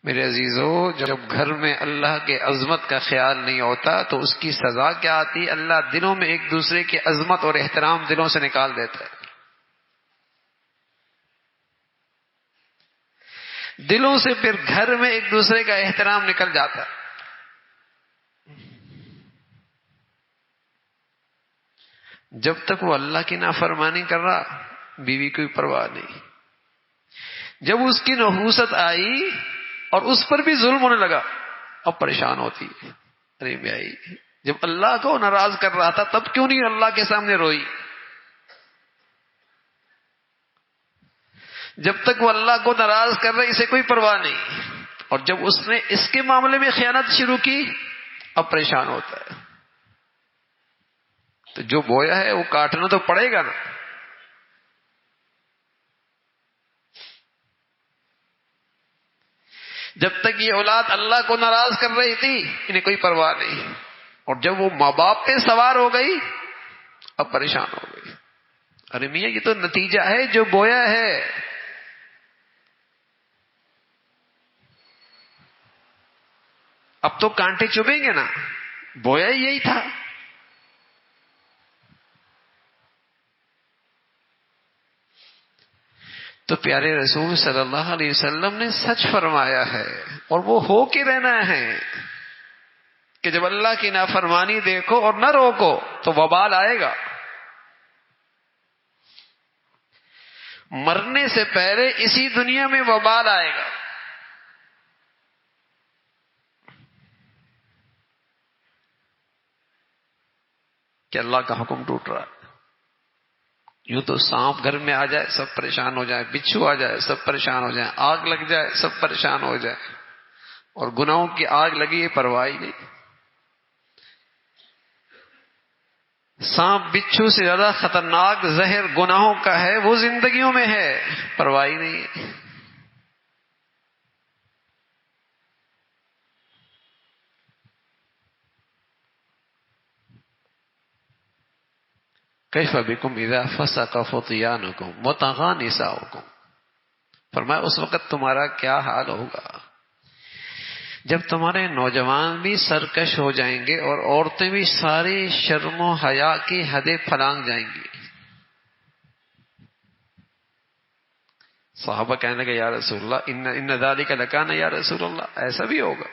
میرے عزیزو، جب گھر میں اللہ کے عظمت کا خیال نہیں ہوتا تو اس کی سزا کیا آتی؟ اللہ دلوں میں ایک دوسرے کی عظمت اور احترام دلوں سے نکال دیتا ہے. دلوں سے پھر گھر میں ایک دوسرے کا احترام نکل جاتا ہے. جب تک وہ اللہ کی نافرمانی کر رہا، بیوی کوئی پرواہ نہیں. جب اس کی نحوست آئی اور اس پر بھی ظلم ہونے لگا، اب پریشان ہوتی ہے. ارے بھائی، جب اللہ کو ناراض کر رہا تھا تب کیوں نہیں اللہ کے سامنے روئی؟ جب تک وہ اللہ کو ناراض کر رہے اسے کوئی پرواہ نہیں، اور جب اس نے اس کے معاملے میں خیانت شروع کی اب پریشان ہوتا ہے. تو جو بویا ہے وہ کاٹنا تو پڑے گا نا. جب تک یہ اولاد اللہ کو ناراض کر رہی تھی انہیں کوئی پرواہ نہیں، اور جب وہ ماں باپ پہ سوار ہو گئی اب پریشان ہو گئی. ارے میاں، یہ تو نتیجہ ہے جو بویا ہے. اب تو کانٹے چبھیں گے نا، بویا ہی یہی تھا. تو پیارے رسول صلی اللہ علیہ وسلم نے سچ فرمایا ہے، اور وہ ہو کے رہنا ہے کہ جب اللہ کی نافرمانی دیکھو اور نہ روکو تو وبال آئے گا. مرنے سے پہلے اسی دنیا میں وبال آئے گا. کہ اللہ کا حکم ٹوٹ رہا ہے. یوں تو سانپ گھر میں آ جائے سب پریشان ہو جائے، بچھو آ جائے سب پریشان ہو جائیں، آگ لگ جائے سب پریشان ہو جائے، اور گناہوں کی آگ لگی ہے پرواہ نہیں. سانپ بچھو سے زیادہ خطرناک زہر گناہوں کا ہے، وہ زندگیوں میں ہے، پرواہ نہیں. کیف بکم اذا فسق فتیانکم وطغى نساؤکم. فرمایا اس وقت تمہارا کیا حال ہوگا جب تمہارے نوجوان بھی سرکش ہو جائیں گے اور عورتیں بھی ساری شرم و حیا کی حدیں پھلانگ جائیں گی. صحابہ کہنے لگے یا رسول اللہ ان ذلک لکان یا رسول اللہ، ایسا بھی ہوگا؟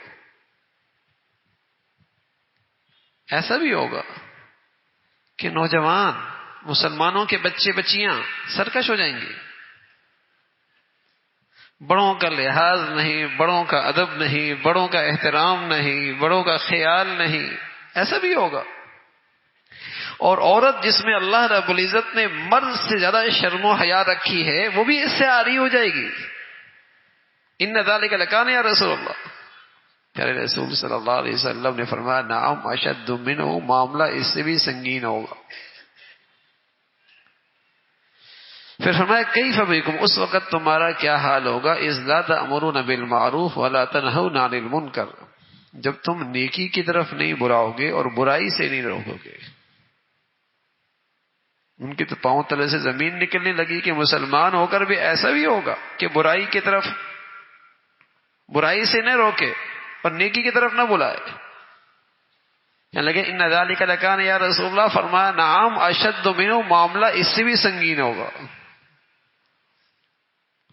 ایسا بھی ہوگا کہ نوجوان مسلمانوں کے بچے بچیاں سرکش ہو جائیں گے؟ بڑوں کا لحاظ نہیں، بڑوں کا ادب نہیں، بڑوں کا احترام نہیں، بڑوں کا خیال نہیں، ایسا بھی ہوگا. اور عورت جس میں اللہ رب العزت نے مرد سے زیادہ شرم و حیا رکھی ہے وہ بھی اس سے عاری ہو جائے گی. ان ذالک لکان یا رسول اللہ. پیارے رسول صلی اللہ علیہ وسلم نے فرمایا نعم اشد منہ، معاملہ اس سے بھی سنگین ہوگا. پھر فرمایا کیف بکم، اس وقت تمہارا کیا حال ہوگا اذ لا تأمرون بالمعروف ولا تنہون عن المنکر، جب تم نیکی کی طرف نہیں بلاؤ گے اور برائی سے نہیں روکو گے. ان کے تو پاؤں تلے سے زمین نکلنے لگی کہ مسلمان ہو کر بھی ایسا بھی ہوگا کہ برائی کی طرف، برائی سے نہ روکے اور نیکی کی طرف نہ بلائے. کہنے لگے ان ذالک لکان یا رسول اللہ. فرمایا نعم اشد منہ، معاملہ اس سے بھی سنگین ہوگا.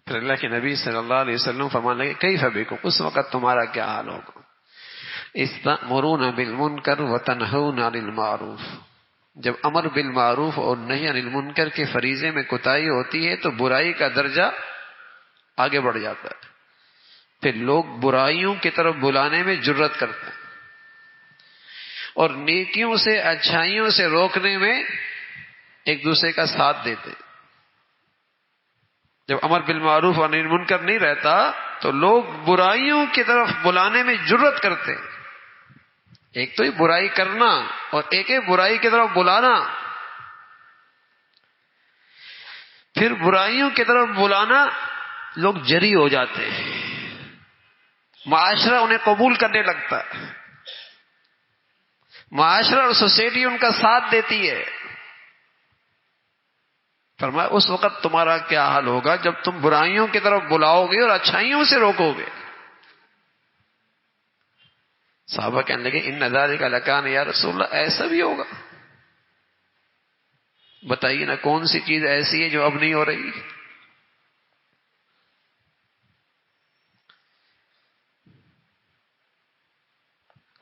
پھر اللہ کے نبی صلی اللہ علیہ وسلم فرمانے لگے کیف بکم، اس وقت تمہارا کیا حال ہوگا اذ تأمرون بالمنکر وتنہون عن المعروف، جب امر بالمعروف اور نہی عن المنکر کے فریضے میں کوتاہی ہوتی ہے تو برائی کا درجہ آگے بڑھ جاتا ہے. پھر لوگ برائیوں کی طرف بلانے میں جرأت کرتے ہیں اور نیکیوں سے اچھائیوں سے روکنے میں ایک دوسرے کا ساتھ دیتے. جب امر بالمعروف اور نہی عن المنکر نہیں رہتا تو لوگ برائیوں کی طرف بلانے میں جرأت کرتے ہیں. ایک تو ہی برائی کرنا اور ایک ہے برائی کی طرف بلانا. پھر برائیوں کی طرف بلانا لوگ جری ہو جاتے ہیں، معاشرہ انہیں قبول کرنے لگتا ہے، معاشرہ اور سوسائٹی ان کا ساتھ دیتی ہے. فرمایا اس وقت تمہارا کیا حال ہوگا جب تم برائیوں کی طرف بلاؤ گے اور اچھائیوں سے روکو گے. صحابہ کہنے لگے ان ذالک لکان یا رسول اللہ، ایسا بھی ہوگا؟ بتائیے نا کون سی چیز ایسی ہے جو اب نہیں ہو رہی؟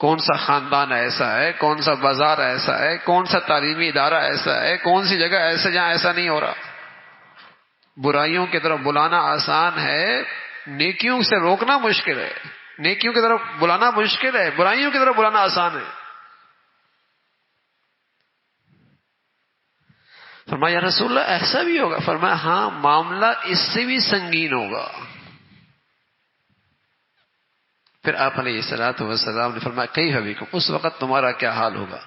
کون سا خاندان ایسا ہے، کون سا بازار ایسا ہے، کون سا تعلیمی ادارہ ایسا ہے، کون سی جگہ ایسا جہاں ایسا نہیں ہو رہا؟ برائیوں کی طرف بلانا آسان ہے، نیکیوں سے روکنا مشکل ہے۔ نیکیوں کی طرف بلانا مشکل ہے، برائیوں کی طرف بلانا آسان ہے۔ فرمایا یا رسول اللہ ایسا بھی ہوگا؟ فرمایا ہاں، معاملہ اس سے بھی سنگین ہوگا۔ پھر آپ علیہ الصلوۃ والسلام نے فرمایا کیف بکم، اس وقت تمہارا کیا حال ہوگا؟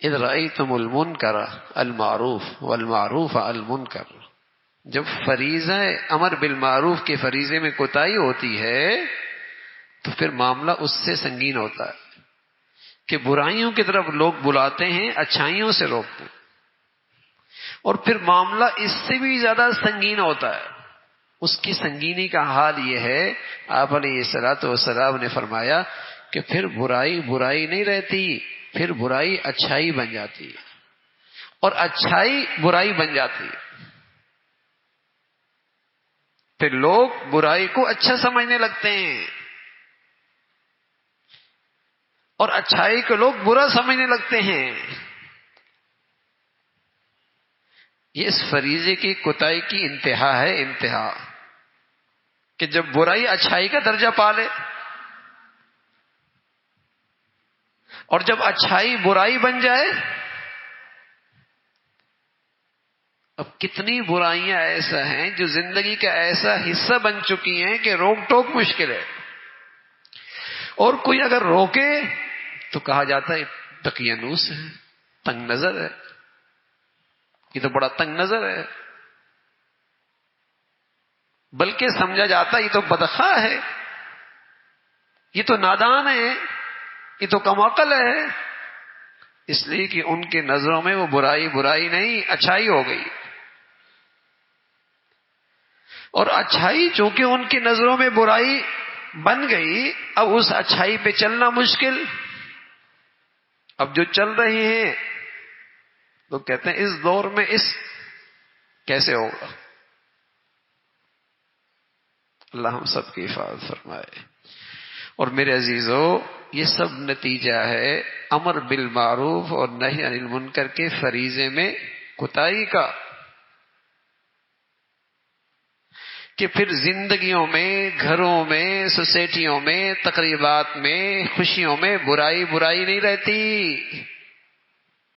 اذ رأیتم المنکر المعروف والمعروف المنکر، جب فریضہ امر بالمعروف کے فریضے میں کوتاہی ہوتی ہے تو پھر معاملہ اس سے سنگین ہوتا ہے کہ برائیوں کی طرف لوگ بلاتے ہیں، اچھائیوں سے روکتے ہیں، اور پھر معاملہ اس سے بھی زیادہ سنگین ہوتا ہے۔ اس کی سنگینی کا حال یہ ہے، آپ علیہ الصلوۃ والسلام نے فرمایا کہ پھر برائی برائی نہیں رہتی، پھر برائی اچھائی بن جاتی ہے، اور اچھائی برائی بن جاتی ہے۔ پھر لوگ برائی کو اچھا سمجھنے لگتے ہیں، اور اچھائی کو لوگ برا سمجھنے لگتے ہیں۔ یہ اس فریضے کی کوتاہی کی انتہا ہے، انتہا، کہ جب برائی اچھائی کا درجہ پا لے، اور جب اچھائی برائی بن جائے۔ اب کتنی برائیاں ایسا ہیں جو زندگی کا ایسا حصہ بن چکی ہیں کہ روک ٹوک مشکل ہے، اور کوئی اگر روکے تو کہا جاتا ہے تقیانوس ہے، تنگ نظر ہے، یہ تو بڑا تنگ نظر ہے، بلکہ سمجھا جاتا یہ تو بدخواہ ہے، یہ تو نادان ہے، یہ تو کم عقل ہے، اس لیے کہ ان کے نظروں میں وہ برائی برائی نہیں، اچھائی ہو گئی، اور اچھائی چونکہ ان کی نظروں میں برائی بن گئی، اب اس اچھائی پہ چلنا مشکل۔ اب جو چل رہے ہیں لوگ کہتے ہیں اس دور میں اس کیسے ہوگا؟ اللہ ہم سب کی حفاظت فرمائے۔ اور میرے عزیزو، یہ سب نتیجہ ہے امر بالمعروف اور نہی عن المنکر کے فریضے میں کوتاہی کا، کہ پھر زندگیوں میں، گھروں میں، سوسائٹیوں میں، تقریبات میں، خوشیوں میں برائی برائی نہیں رہتی۔